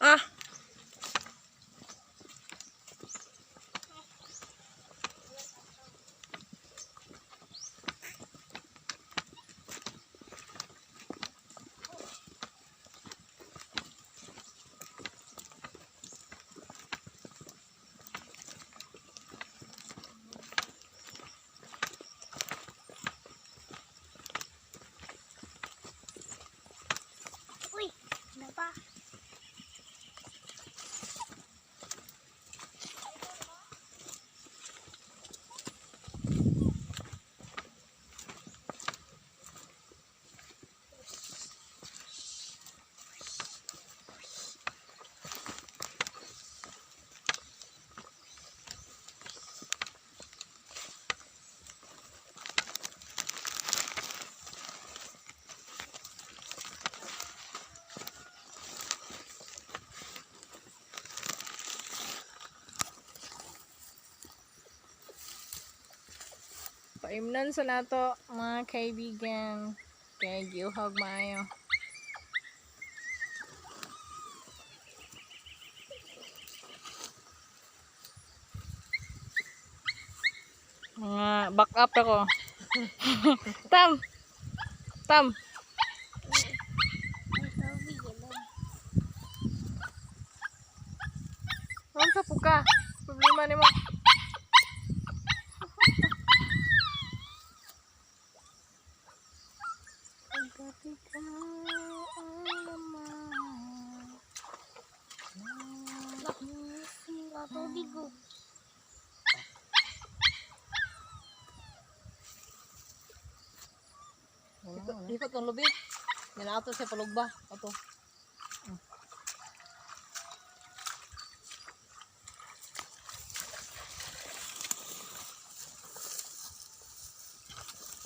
Ah. Uy, ano pa? Paimnan sa nato mga kaibigan. Kaya giuhag maayo. Mga back up ako. Tam! Tam! Ano sa puka? Problema ni mo. Tubig ko. Ikot ng lubi. Ninato siya palugba. Ato.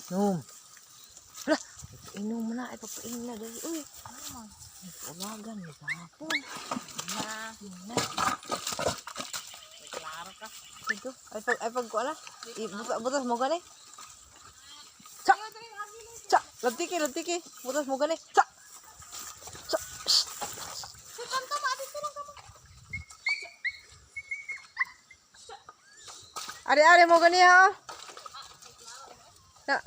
Nom. Hala. Inom mo na. Ipapainom na dali. Uy. Ulagan. Hapon. Na. Klaro ka. Ito. Ay pag ko na. Butas mo gani. Sa. Sa. Lantiki. Butas mo gani. Sa. Sa. Ari mo gani ha. Ya.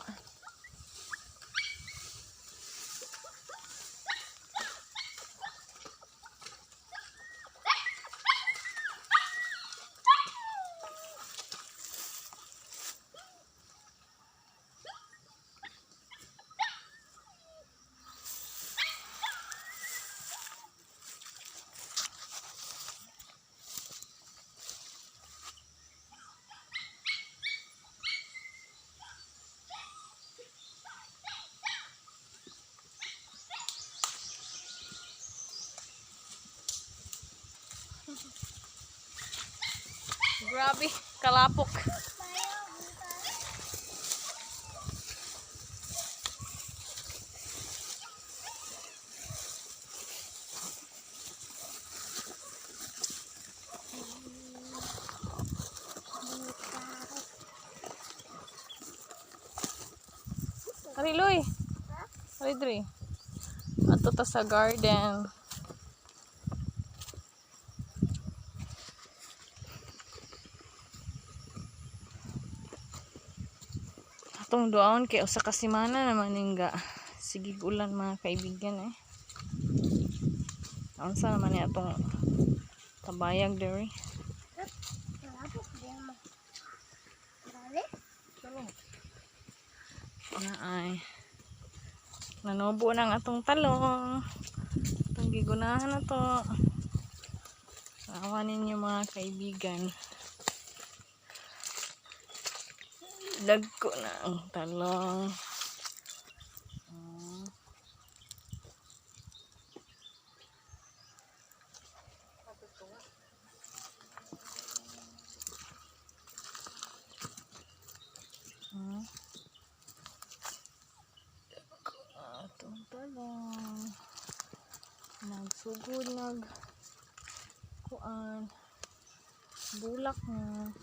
Grabe, kalapok. Hari Loy. Hari Dre. Ato ta sa garden. Atong doon kay usa ka semana naman nga sige ulan mga kaibigan eh. Unsa naman ni atong tabayag dere? Malapot din mo. Dali? Na ay nanubo ng atong talong. Atong gigunahan na to. Awa ninyo mga kaibigan. Dagko na ang talong. Dagko na atong talong. Nagsugod kuan. Bulak na.